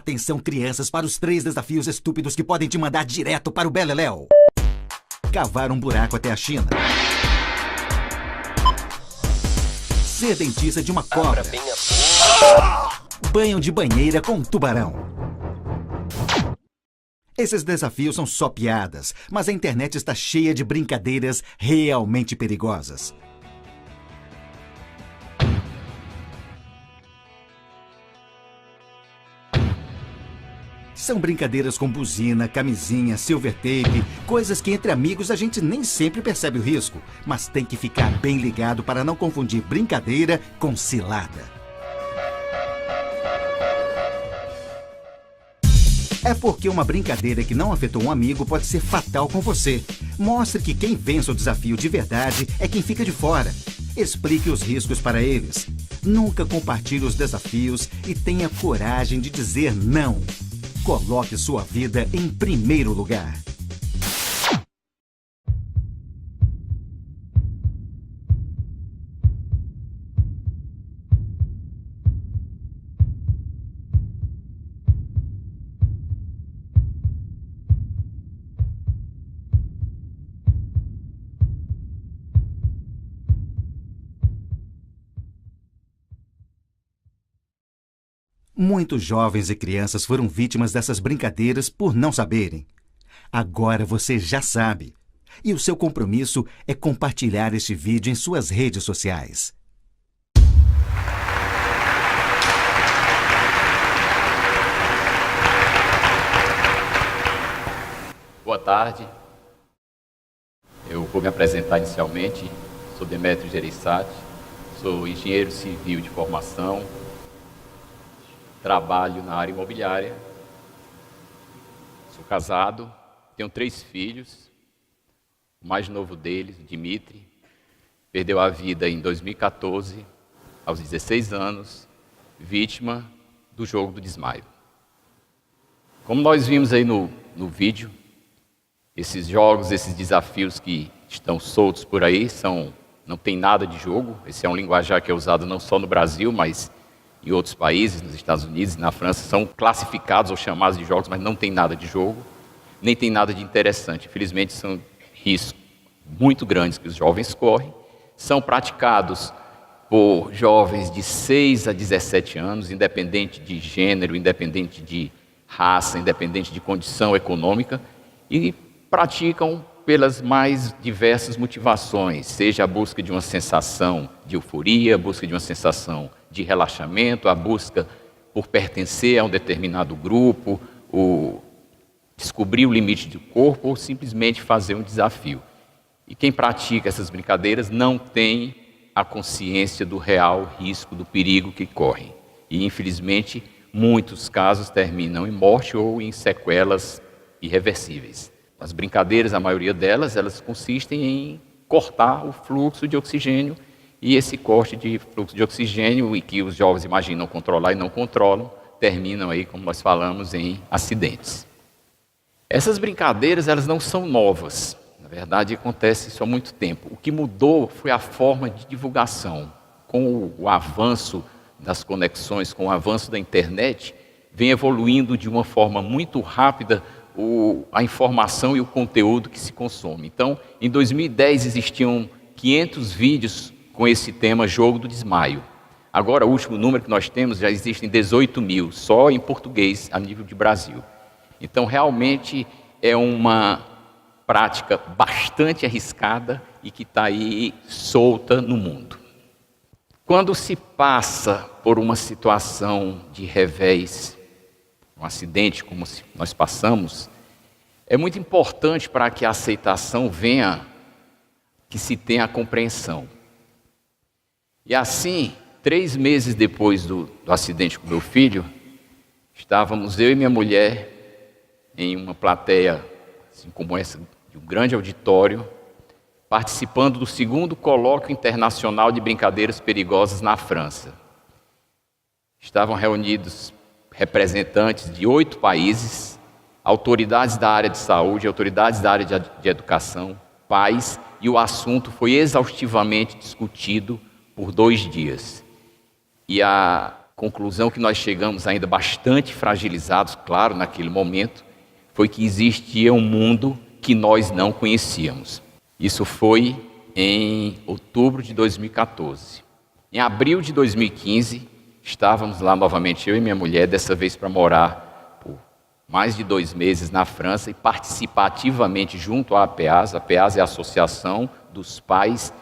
Atenção, crianças, para os 3 desafios estúpidos que podem te mandar direto para o Beleléu. Cavar um buraco até a China. Ser dentista de uma cobra. Banho de banheira com um tubarão. Esses desafios são só piadas, mas a internet está cheia de brincadeiras realmente perigosas. São brincadeiras com buzina, camisinha, silver tape, coisas que entre amigos a gente nem sempre percebe o risco, mas tem que ficar bem ligado para não confundir brincadeira com cilada. É porque uma brincadeira que não afetou um amigo pode ser fatal com você. Mostre que quem vence o desafio de verdade é quem fica de fora. Explique os riscos para eles. Nunca compartilhe os desafios e tenha coragem de dizer não. Coloque sua vida em primeiro lugar. Muitos jovens e crianças foram vítimas dessas brincadeiras por não saberem. Agora você já sabe. E o seu compromisso é compartilhar este vídeo em suas redes sociais. Boa tarde. Eu vou me apresentar inicialmente. Sou Demétrio Gereissati, sou engenheiro civil de formação. Trabalho na área imobiliária, sou casado, tenho 3 filhos, o mais novo deles, Dimitri, perdeu a vida em 2014, aos 16 anos, vítima do jogo do desmaio. Como nós vimos aí no vídeo, esses jogos, esses desafios que estão soltos por aí, não tem nada de jogo. Esse é um linguajar que é usado não só no Brasil, mas em outros países, nos Estados Unidos e na França, são classificados ou chamados de jogos, mas não tem nada de jogo, nem tem nada de interessante. Infelizmente, são riscos muito grandes que os jovens correm, são praticados por jovens de 6 a 17 anos, independente de gênero, independente de raça, independente de condição econômica, e praticam pelas mais diversas motivações, seja a busca de uma sensação de euforia, a busca de uma sensação de relaxamento, a busca por pertencer a um determinado grupo, descobrir o limite do corpo ou simplesmente fazer um desafio. E quem pratica essas brincadeiras não tem a consciência do real risco, do perigo que corre. E, infelizmente, muitos casos terminam em morte ou em sequelas irreversíveis. As brincadeiras, a maioria delas, elas consistem em cortar o fluxo de oxigênio, e esse corte de fluxo de oxigênio, e que os jovens imaginam controlar e não controlam, terminam aí, como nós falamos, em acidentes. Essas brincadeiras, elas não são novas. Na verdade, acontece isso há muito tempo. O que mudou foi a forma de divulgação. Com o avanço das conexões, com o avanço da internet, vem evoluindo de uma forma muito rápida a informação e o conteúdo que se consome. Então, em 2010 existiam 500 vídeos com esse tema jogo do desmaio. Agora, o último número que nós temos, já existem 18 mil, só em português, a nível de Brasil. Então, realmente é uma prática bastante arriscada e que está aí solta no mundo. Quando se passa por uma situação de revés, um acidente como nós passamos, é muito importante para que a aceitação venha, que se tenha a compreensão. E assim, 3 meses depois do acidente com meu filho, estávamos eu e minha mulher em uma plateia, assim como essa, de um grande auditório, participando do 2º Colóquio Internacional de Brincadeiras Perigosas na França. Estavam reunidos representantes de 8 países, autoridades da área de saúde, autoridades da área de educação, pais, e o assunto foi exaustivamente discutido por 2 dias. E a conclusão que nós chegamos ainda bastante fragilizados, claro, naquele momento, foi que existia um mundo que nós não conhecíamos. Isso foi em outubro de 2014. Em abril de 2015, estávamos lá novamente, eu e minha mulher, dessa vez para morar por mais de 2 meses na França e participar ativamente junto à APEAS. A APEAS é a Associação dos Pais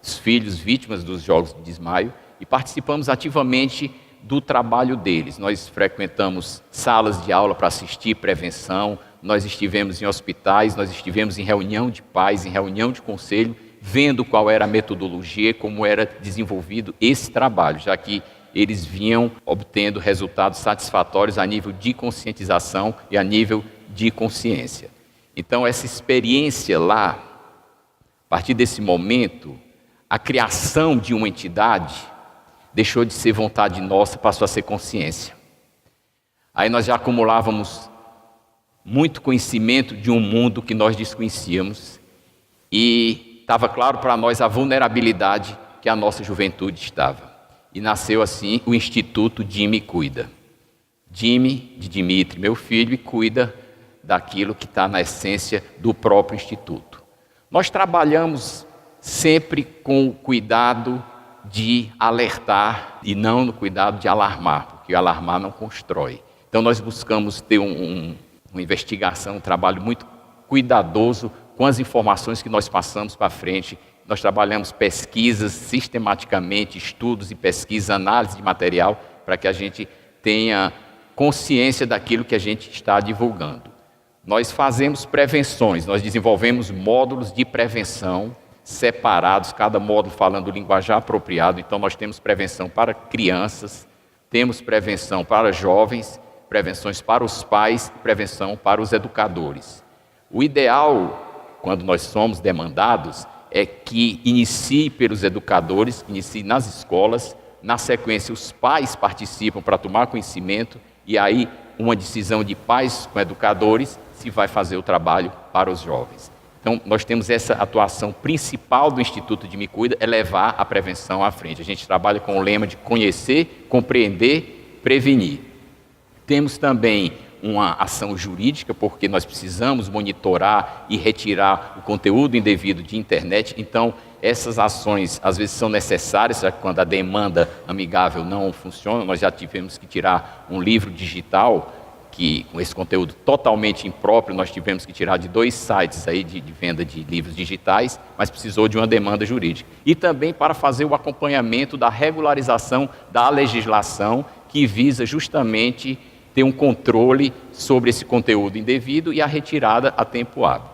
dos Filhos Vítimas dos Jogos de Desmaio, e participamos ativamente do trabalho deles. Nós frequentamos salas de aula para assistir prevenção, nós estivemos em hospitais, nós estivemos em reunião de pais, em reunião de conselho, vendo qual era a metodologia, como era desenvolvido esse trabalho, já que eles vinham obtendo resultados satisfatórios a nível de conscientização e a nível de consciência. Então, essa experiência lá, a partir desse momento, a criação de uma entidade deixou de ser vontade nossa, passou a ser consciência. Aí nós já acumulávamos muito conhecimento de um mundo que nós desconhecíamos e estava claro para nós a vulnerabilidade que a nossa juventude estava. E nasceu assim o Instituto Dime Cuida. Dime, de Dimitri, meu filho, e cuida daquilo que está na essência do próprio Instituto. Nós trabalhamos sempre com o cuidado de alertar e não no cuidado de alarmar, porque alarmar não constrói. Então nós buscamos ter uma investigação, um trabalho muito cuidadoso com as informações que nós passamos para frente. Nós trabalhamos pesquisas sistematicamente, estudos e pesquisa, análise de material, para que a gente tenha consciência daquilo que a gente está divulgando. Nós fazemos prevenções, nós desenvolvemos módulos de prevenção separados, cada módulo falando o linguajar apropriado. Então nós temos prevenção para crianças, temos prevenção para jovens, prevenções para os pais e prevenção para os educadores. O ideal, quando nós somos demandados, é que inicie pelos educadores, inicie nas escolas, na sequência os pais participam para tomar conhecimento e aí uma decisão de pais com educadores se vai fazer o trabalho para os jovens. Então, nós temos essa atuação principal do Instituto Dime Cuida, é levar a prevenção à frente. A gente trabalha com o lema de conhecer, compreender, prevenir. Temos também uma ação jurídica, porque nós precisamos monitorar e retirar o conteúdo indevido de internet. Então, essas ações às vezes são necessárias, quando a demanda amigável não funciona. Nós já tivemos que tirar um livro digital, que com esse conteúdo totalmente impróprio, nós tivemos que tirar de 2 sites aí de venda de livros digitais, mas precisou de uma demanda jurídica. E também para fazer o acompanhamento da regularização da legislação, que visa justamente ter um controle sobre esse conteúdo indevido e a retirada a tempo hábil.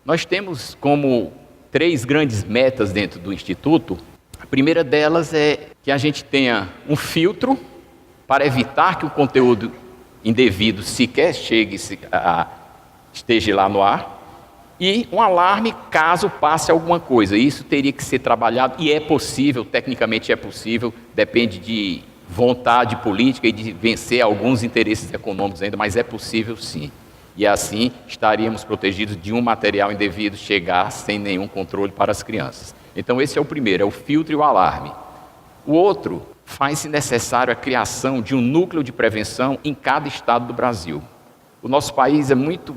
Nós temos como 3 grandes metas dentro do Instituto. A primeira delas é que a gente tenha um filtro para evitar que o conteúdo indevido sequer esteja lá no ar, e um alarme caso passe alguma coisa. Isso teria que ser trabalhado, e é possível, tecnicamente é possível, depende de vontade política e de vencer alguns interesses econômicos ainda, mas é possível sim. E assim estaríamos protegidos de um material indevido chegar sem nenhum controle para as crianças. Então esse é o primeiro, é o filtro e o alarme. O outro, faz-se necessário a criação de um núcleo de prevenção em cada estado do Brasil. O nosso país é muito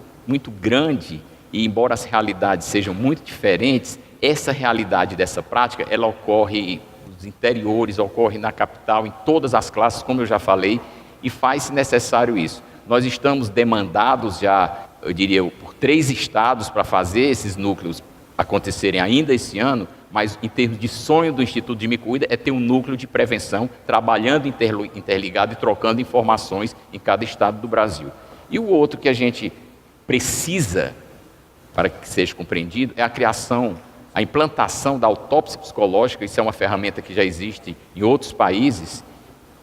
grande e, embora as realidades sejam muito diferentes, essa realidade dessa prática, ela ocorre nos interiores, ocorre na capital, em todas as classes, como eu já falei, e faz-se necessário isso. Nós estamos demandados já, eu diria, por 3 estados para fazer esses núcleos acontecerem ainda esse ano, mas em termos de sonho do Instituto Dime Cuida é ter um núcleo de prevenção, trabalhando interligado e trocando informações em cada estado do Brasil. E o outro que a gente precisa, para que seja compreendido, é a criação, a implantação da autópsia psicológica. Isso é uma ferramenta que já existe em outros países,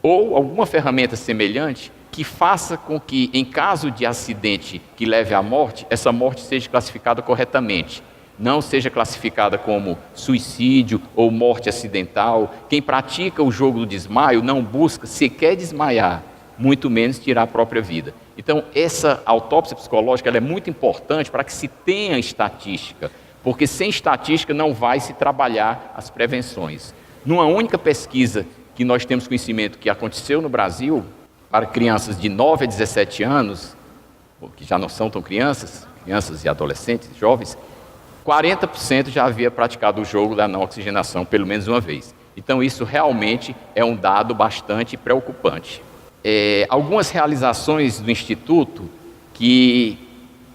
ou alguma ferramenta semelhante que faça com que, em caso de acidente que leve à morte, essa morte seja classificada corretamente. Não seja classificada como suicídio ou morte acidental. Quem pratica o jogo do desmaio não busca sequer desmaiar, muito menos tirar a própria vida. Então, essa autópsia psicológica ela é muito importante para que se tenha estatística, porque sem estatística não vai se trabalhar as prevenções. Numa única pesquisa que nós temos conhecimento que aconteceu no Brasil, para crianças de 9 a 17 anos, que já não são tão crianças e adolescentes, jovens, 40% já havia praticado o jogo da não oxigenação pelo menos uma vez. Então isso realmente é um dado bastante preocupante. Algumas realizações do Instituto que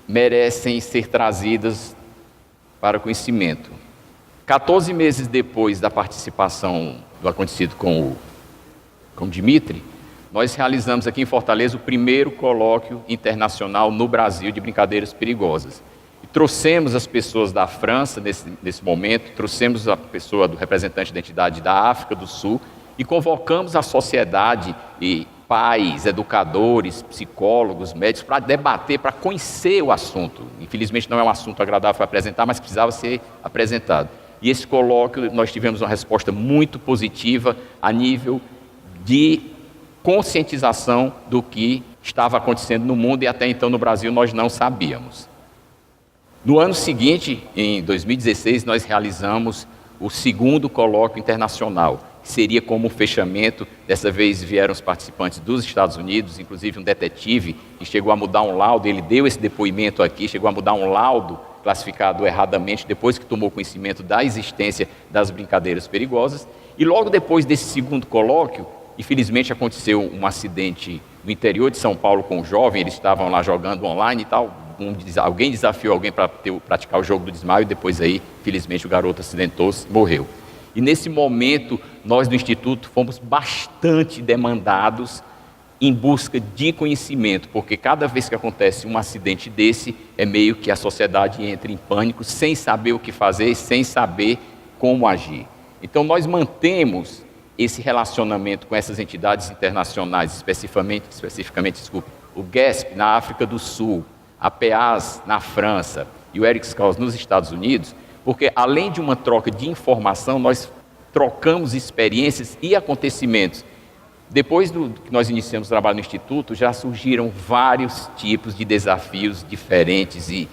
merecem ser trazidas para conhecimento. 14 meses depois da participação do acontecido com o Dimitri, nós realizamos aqui em Fortaleza o primeiro colóquio internacional no Brasil de brincadeiras perigosas. E trouxemos as pessoas da França nesse momento, trouxemos a pessoa do representante da entidade da África do Sul e convocamos a sociedade e pais, educadores, psicólogos, médicos para debater, para conhecer o assunto. Infelizmente não é um assunto agradável para apresentar, mas precisava ser apresentado. E esse colóquio nós tivemos uma resposta muito positiva a nível de conscientização do que estava acontecendo no mundo e até então no Brasil nós não sabíamos. No ano seguinte, em 2016, nós realizamos o segundo colóquio internacional, que seria como um fechamento. Dessa vez vieram os participantes dos Estados Unidos, inclusive um detetive que chegou a mudar um laudo, ele deu esse depoimento aqui, chegou a mudar um laudo classificado erradamente depois que tomou conhecimento da existência das brincadeiras perigosas. E logo depois desse segundo colóquio, infelizmente aconteceu um acidente no interior de São Paulo com um jovem, eles estavam lá jogando online e tal, alguém desafiou alguém para praticar o jogo do desmaio e depois aí, felizmente, o garoto acidentou-se e morreu. E nesse momento, nós do Instituto fomos bastante demandados em busca de conhecimento, porque cada vez que acontece um acidente desse, é meio que a sociedade entra em pânico, sem saber o que fazer, sem saber como agir. Então nós mantemos esse relacionamento com essas entidades internacionais, especificamente, o GESP na África do Sul, a PEAS na França e o Eric Kraus nos Estados Unidos, porque além de uma troca de informação, nós trocamos experiências e acontecimentos. Depois que nós iniciamos o trabalho no Instituto, já surgiram vários tipos de desafios diferentes e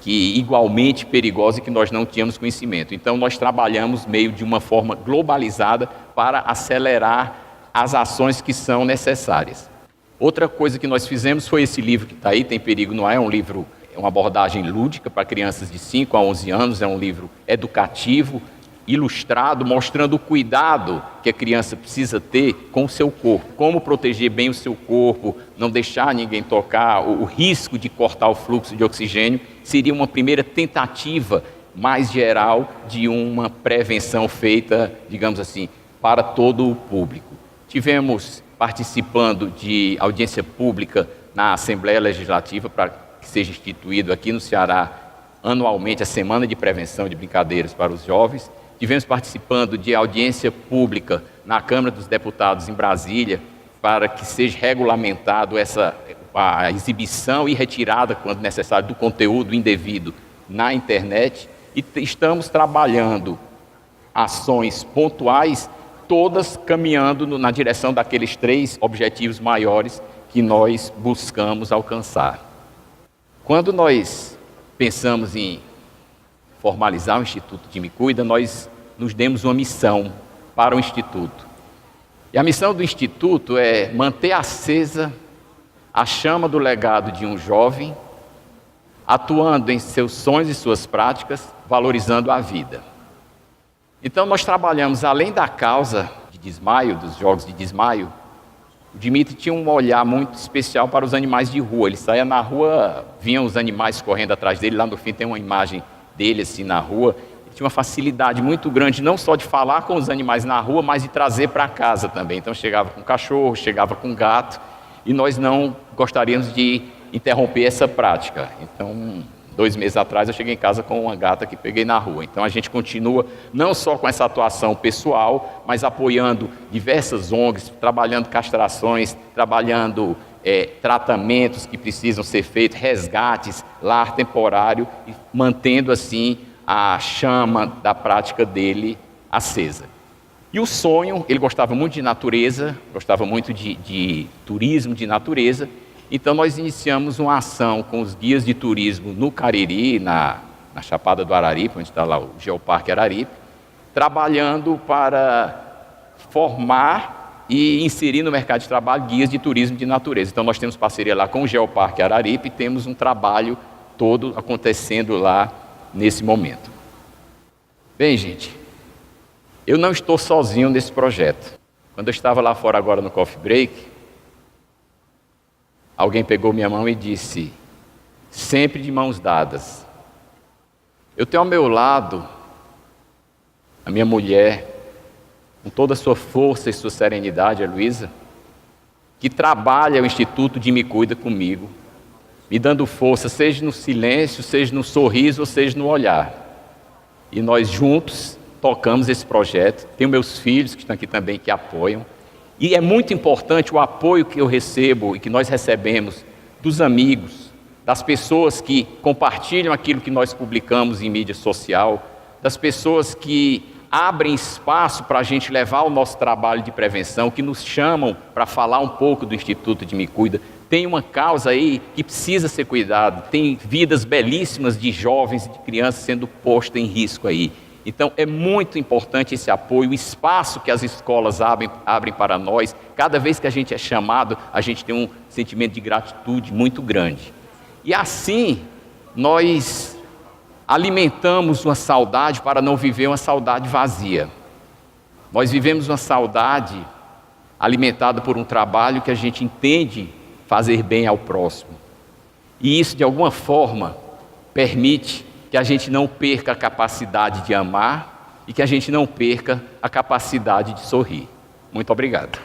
que igualmente perigosos e que nós não tínhamos conhecimento. Então nós trabalhamos meio de uma forma globalizada para acelerar as ações que são necessárias. Outra coisa que nós fizemos foi esse livro que está aí, Tem Perigo no Ar, é um livro, é uma abordagem lúdica para crianças de 5 a 11 anos, é um livro educativo, ilustrado, mostrando o cuidado que a criança precisa ter com o seu corpo, como proteger bem o seu corpo, não deixar ninguém tocar, o risco de cortar o fluxo de oxigênio, seria uma primeira tentativa mais geral de uma prevenção feita, digamos assim, para todo o público. Tivemos participando de audiência pública na Assembleia Legislativa para que seja instituído aqui no Ceará anualmente a Semana de Prevenção de Brincadeiras para os Jovens. Tivemos participando de audiência pública na Câmara dos Deputados em Brasília para que seja regulamentado a exibição e retirada, quando necessário, do conteúdo indevido na internet. E estamos trabalhando ações pontuais, todas caminhando na direção daqueles 3 objetivos maiores que nós buscamos alcançar. Quando nós pensamos em formalizar o Instituto de Me Cuida, nós nos demos uma missão para o Instituto. E a missão do Instituto é manter acesa a chama do legado de um jovem, atuando em seus sonhos e suas práticas, valorizando a vida. Então nós trabalhamos, além da causa de desmaio, dos jogos de desmaio, o Dimitri tinha um olhar muito especial para os animais de rua. Ele saía na rua, vinham os animais correndo atrás dele, lá no fim tem uma imagem dele assim na rua. Ele tinha uma facilidade muito grande, não só de falar com os animais na rua, mas de trazer para casa também. Então chegava com cachorro, chegava com gato, e nós não gostaríamos de interromper essa prática. Então, 2 meses atrás eu cheguei em casa com uma gata que peguei na rua. Então a gente continua não só com essa atuação pessoal, mas apoiando diversas ONGs, trabalhando castrações, trabalhando tratamentos que precisam ser feitos, resgates, lar temporário, e mantendo assim a chama da prática dele acesa. E o sonho, ele gostava muito de natureza, gostava muito de turismo de natureza. Então nós iniciamos uma ação com os guias de turismo no Cariri, na Chapada do Araripe, onde está lá o Geoparque Araripe, trabalhando para formar e inserir no mercado de trabalho guias de turismo de natureza. Então nós temos parceria lá com o Geoparque Araripe e temos um trabalho todo acontecendo lá nesse momento. Bem, gente, eu não estou sozinho nesse projeto. Quando eu estava lá fora agora no coffee break, alguém pegou minha mão e disse, sempre de mãos dadas. Eu tenho ao meu lado a minha mulher, com toda a sua força e sua serenidade, a Luísa, que trabalha o Instituto de Me Cuida comigo, me dando força, seja no silêncio, seja no sorriso, ou seja no olhar. E nós juntos tocamos esse projeto. Tenho meus filhos que estão aqui também, que apoiam. E é muito importante o apoio que eu recebo e que nós recebemos dos amigos, das pessoas que compartilham aquilo que nós publicamos em mídia social, das pessoas que abrem espaço para a gente levar o nosso trabalho de prevenção, que nos chamam para falar um pouco do Instituto de Me Cuida. Tem uma causa aí que precisa ser cuidada, tem vidas belíssimas de jovens e de crianças sendo postas em risco aí. Então é muito importante esse apoio, o espaço que as escolas abrem para nós. Cada vez que a gente é chamado, a gente tem um sentimento de gratitude muito grande. E assim, nós alimentamos uma saudade para não viver uma saudade vazia. Nós vivemos uma saudade alimentada por um trabalho que a gente entende fazer bem ao próximo. E isso, de alguma forma, permite que a gente não perca a capacidade de amar e que a gente não perca a capacidade de sorrir. Muito obrigado.